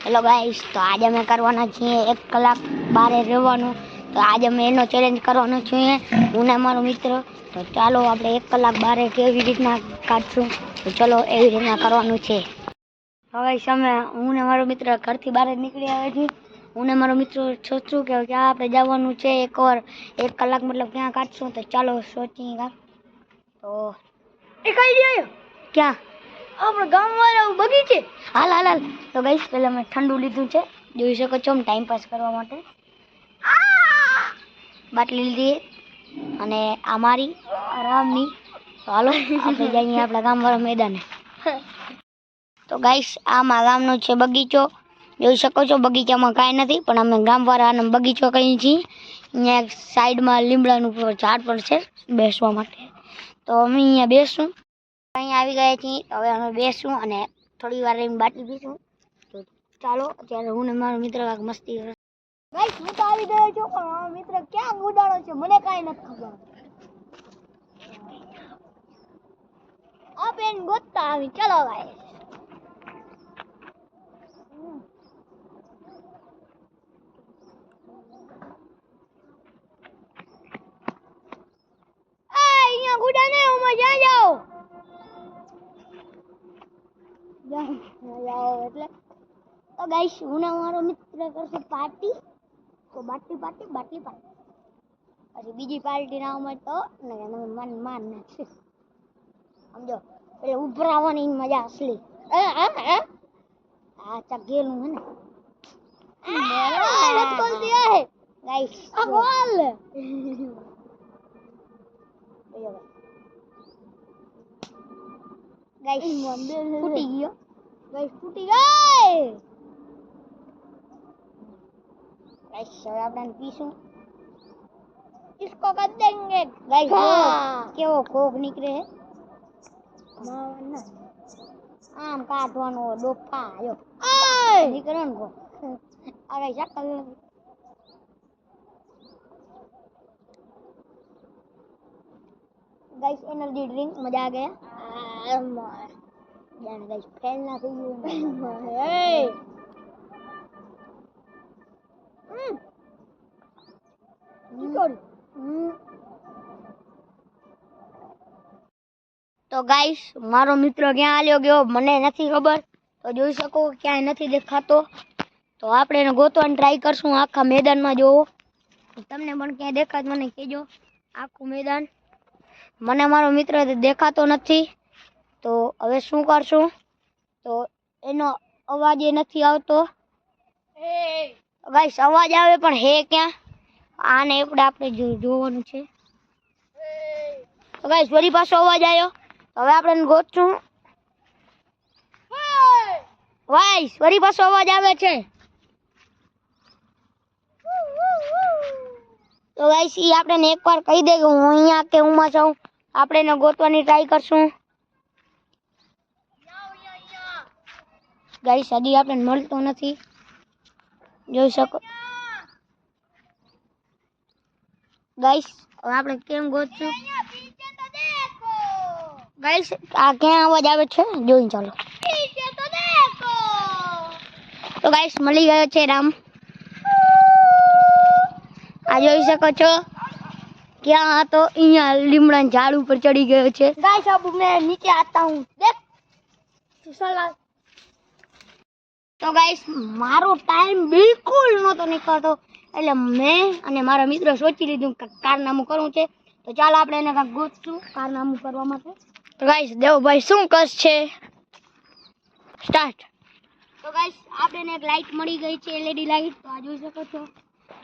Hello guys, તો આજે અમે કરવાના છીએ 1 કલાક બહાર રહેવાનું. તો આજે અમે એનો ચેલેન્જ કરવાનો છીએ, હું ને મારો મિત્ર. તો ચાલો આપણે 1 કલાક બહાર કેવી રીતના કાઢશું, તો ચલો એવી રીતના કરવાનું છે. હવે અમે હું ને મારો મિત્ર ઘરથી બહાર નીકળી આવ્યા છીએ. હું ને મારો મિત્ર સોચું કે ક્યાં આપણે જવાનું છે, એકવાર 1 કલાક મતલબ ક્યાં કાઢશું. તો ચાલો સોચીએ. તો એક આઈડિયા ક્યાં આપણે ગામવાળા બગીચે. હાલ હાલ હાલ. તો ગાઈસ પહેલા મેં ઠંડુ લીધું છે, જોઈ શકો છો, ટાઈમ પાસ કરવા માટે બાટલી લીધી અને આ મારી આરામની. તો હાલો આપણે જઈએ આપણા ગામવાળા મેદાને. તો ગાઈસ આ મારા ગામનો છે બગીચો, જોઈ શકો છો. બગીચામાં કાંઈ નથી, પણ અમે ગામવાળા આને બગીચો કહીએ છીએ. અહીંયા એક સાઈડમાં લીમડાનું ઝાડ પણ છે બેસવા માટે. તો અમે અહીંયા બેસું. અહીંયા આવી ગયા છીએ, હવે અમે બેસું અને થોડી વાર રહીને બાટલી પીશું. તો ચાલો અત્યારે હું ને મારો મિત્ર કાંઈક મસ્તી કરે. ગાઈસ હું તો આવી ગયો છું, પણ મારો મિત્ર ક્યાં ગુડાણો છે મને કાંઈ નથી ખબર. આ પેન ગોતતા આવી. ચલો ગાઈસ. અહીંયા ગુડાને હું મજા જાઓ એટલે. તો ગાઈસ હું ને મારો મિત્ર કરશું પાર્ટી. તો બાટલી પછી બીજી પાર્ટી ના મળે તો મન માન નાખશે, સમજો. એટલે ઉભરાવાની મજા અસલી. આ ચગેલું હે ને મેરા ખોલ દિયા હે ગાઈસ. આ બોલ ગાઈસ ફૂટી ગયો. ગાઈસ ફૂટી ગઈ. गाइस હવે આપણે પીશું. इसको कर देंगे गाइस. કેવો કોક નીકળે હે. આમ કાઢવાનો ડોફા આયો નીકળે ને કો. અરે શકલ गाइस एनर्जी ड्रिंक मजा आ गया. जाने गाइस फेल ना થઈ ગયું. તો ગાઈસ મારો મિત્ર ક્યાં આલ્યો ગયો મને નથી ખબર. તો જોઈ શકો ક્યાંય નથી દેખાતો. તો આપણે એને ગોતવાની ટ્રાય કરશું આખા મેદાનમાં. જોવો તમને પણ ક્યાંય દેખાત મને કહેજો. આખું મેદાન મને મારો મિત્ર દેખાતો નથી. તો હવે શું કરશું? તો એનો અવાજ એ નથી આવતો. ગાઈસ અવાજ આવે પણ હે ક્યાં? આને આપણે જોવાનું છે. તો ગાઈસ ફરી પાછો અવાજ આવ્યો. હવે આપણે ગોતશું. ગાઈસ ફરી પાછો અવાજ આવે છે. તો ગાઈસ ઈ આપણે એકવાર કહી દે કે હું અહીંયા કે હું માં છું. આપણે એને ગોતવાની ટ્રાય કરશું. ગાઈસ હજી આપણે મળતો નથી, જોઈ શકો. ગાઈસ હવે આપણે કેમ ગોતશું? ગાઈસ આ ક્યાં અવાજ આવે છે જોઈ ચાલો. તો ગાઈસ મળી ગયો છે રામ. આ જોઈ શકો છો. ક્યાં હતો? અહીંયા લીમડા ઝાડ ઉપર ચડી ગયો છે. ગાઈસ अब मैं नीचे आता हूँ. देख તો ગાઈસ મારો ટાઈમ બિલકુલ નહોતો નીકળતો, એટલે મેં અને મારા મિત્ર સોચી લીધું કે કારનામું કરવું છે. તો ચાલો આપણે એને કાંઈક ગોતશું કારનામું કરવા માટે. તો ગાઈસ દેવભાઈ શું કરશે? સ્ટાર્ટ. તો ગાઈસ આપણે એક લાઈટ મળી ગઈ છે, એલઈડી લાઈટ. તો આ જોઈ શકો છો,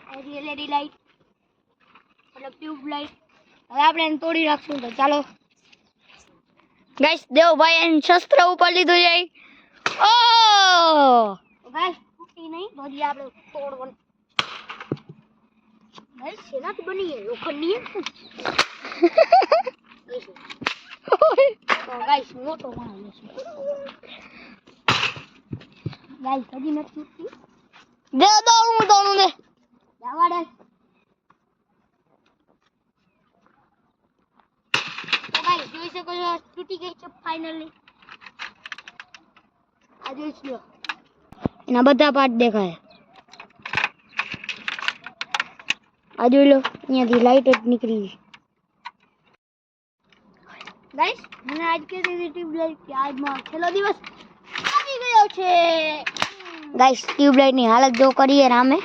આ એલઈડી લાઈટ એટલે ટ્યુબ લાઈટ. હવે આપણે એને તોડી નાખશું. તો ચાલો ગાઈસ દેવભાઈ એને શસ્ત્ર ઉપર લીધું છે. ઓ ગાઈસ ફૂટી નહીં તો હજી આપણે તોડવાનું. ગાઈસ શેનાથી બની છે? લોખંડની છે. તો ગાઈસ મોટો બનાવ્યો છે. ગાઈસ હજી નથી ફૂટી. દે દો હું તોડું દે. જવા દે. તો ગાઈસ જોઈ શકો છો તૂટી ગઈ છે ફાઇનલી. આ જોઈ લો. એના બધા પાર્ટ દેખાય. આ જોઈ લો, અહીંયાથી લાઈટ જ નીકળી. ગાઈસ મને આજ કે ટ્યુબલાઇટ કે આજમાં છેલ્લો દિવસ આવી ગયો છે. ગાઈસ ટ્યુબલાઇટ ની હાલત જો કરીએ રામે,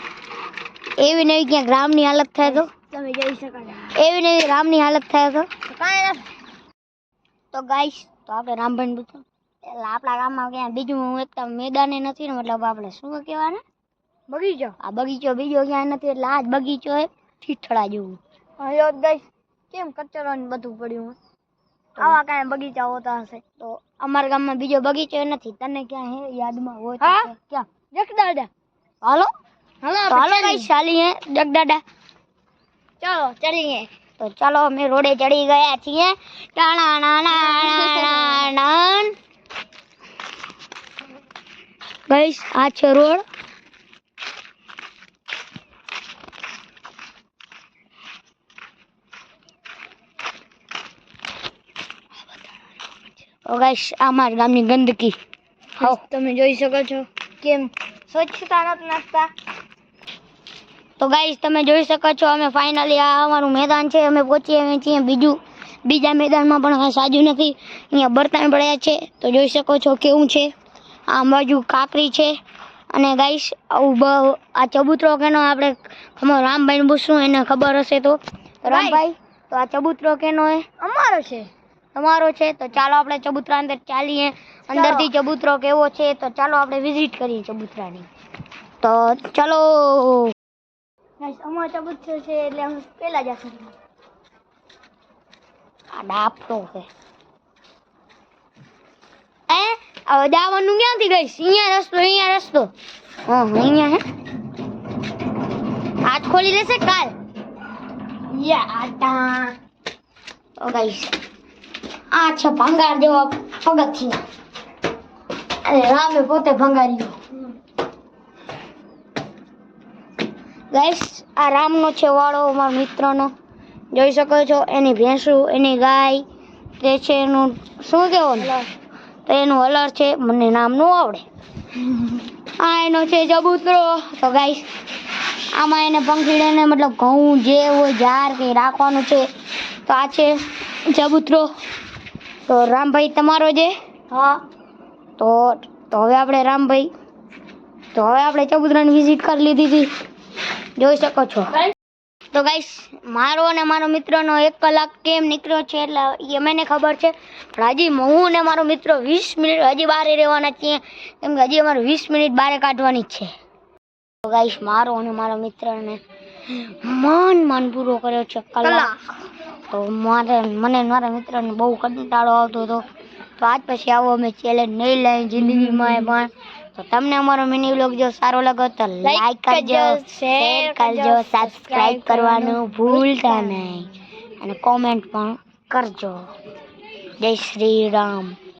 એવી નવી ક્યાંક રામની હાલત થાય તો તમે જોઈ શકો. એવી નવી રામની હાલત થાય તો કાંઈ નથી. તો ગાઈસ તો આપણે રામભાઈ પૂછો એટલે આપણા ગામમાં ક્યાં બીજું એકદમ મેદાને નથી ને, મતલબ આપણે શું કહેવાય, બગીચો. આ બગીચો બીજો ક્યાંય નથી, એટલે આ જ બગીચો હે ઠીઠડા જેવું. હવે ગાઈસ કેમ કચરો ને બધું પડ્યું, આવા કાંઈ બગીચા હોતા હશે. તો અમારા ગામમાં બીજો બગીચો નથી. તને ક્યાં હે યાદમાં હોય તો ક્યાં? જગદાડા. હાલો હાલો ગાઈસ ચાલીએ જગદાડા. ચાલો ચાલીએ. તો ચાલો અમે રોડે ચડી ગયા છીએ. ગાઈસ આ છે રોડ. તો ગાઈસ આ મારા ગામની ગંદકી તમે જોઈ શકો છો કેમ સ્વચ્છતા નથી નાખતા. તો ગાઈસ તમે જોઈ શકો છો અમે ફાઇનલી આ અમારું મેદાન છે, અમે પહોંચી આવ્યા છીએ. બીજા મેદાનમાં પણ કાંઈ સાજું નથી. અહીંયા બર્તન પડ્યા છે તો જોઈ શકો છો કેવું છે. આ બાજુ કાકરી છે. અને ગાઈસ આવું આ ચબૂતરો કેનો આપણે રામભાઈને પૂછશું, એને ખબર હશે તો. રામભાઈ તો આ ચબૂતરો કેનો હે? અમારો છે. તમારો છે? તો ચાલો આપણે ચબૂતરા અંદર ચાલીએ. અંદરથી ચબૂતરો કેવો છે તો ચાલો આપણે વિઝિટ કરીએ ચબૂતરાની. તો ચાલો ગાઈસ અમારો ચબૂતરો છે એટલે અમે પહેલા જશું. આ ડાપટો છે. હવે દાવાનું ક્યાંથી ગઈશ? અહીંયા રસ્તો. હા અહીંયા હે. હાથ ખોલી લેશે કાલ. તો ગાઈસ આ છે ભંગાર જેવો પગથિયા. અને રામે પોતે ભંગાર્યો. ગાઈસ આ રામનો છે વાળો, મારા મિત્રનો. જોઈ શકો છો એની ભેંસું, એની ગાય તે છે. એનું શું કહેવાનું? તો એનું હલર છે, મને નામ ન આવડે. આ એનો છે ચબૂતરો. તો ગાઈસ આમાં એને પંખીડાને મતલબ ઘઉં જે હોય ઝાર કંઈ રાખવાનું છે. તો આ છે ચબૂતરો. તો રામભાઈ તમારો છે? હા. તો હવે આપણે રામભાઈ ચબૂતરાની વિઝિટ કરી લીધી હતી, જોઈ શકો છો. તો ગાઈસ મારો અને મારો મિત્રનો 1 કલાક કેમ નીકળ્યો છે એટલે એ મને ખબર છે. પણ હજી હું ને મારો મિત્ર 20 મિનિટ હજી બહાર રહેવાના છીએ, કેમ કે હજી અમારે 20 મિનિટ બહાર કાઢવાની જ છે. તો ગાઈસ મારો અને મારા મિત્રને મન પૂરો કર્યો છે કલાક. તો મને મારા મિત્રને બહુ કંટાળો આવતો હતો. તો આજ પછી આવો અમે ચેલેન્જ નહીં લઈ જિંદગીમાં પણ. તો તમને અમારો મિની વ્લોગ જો સારો લાગે તો લાઈક કરજો, શેર કરજો, સબસ્ક્રાઇબ કરવાનું ભૂલતા નહીં અને કોમેન્ટ પણ કરજો. જય શ્રી રામ.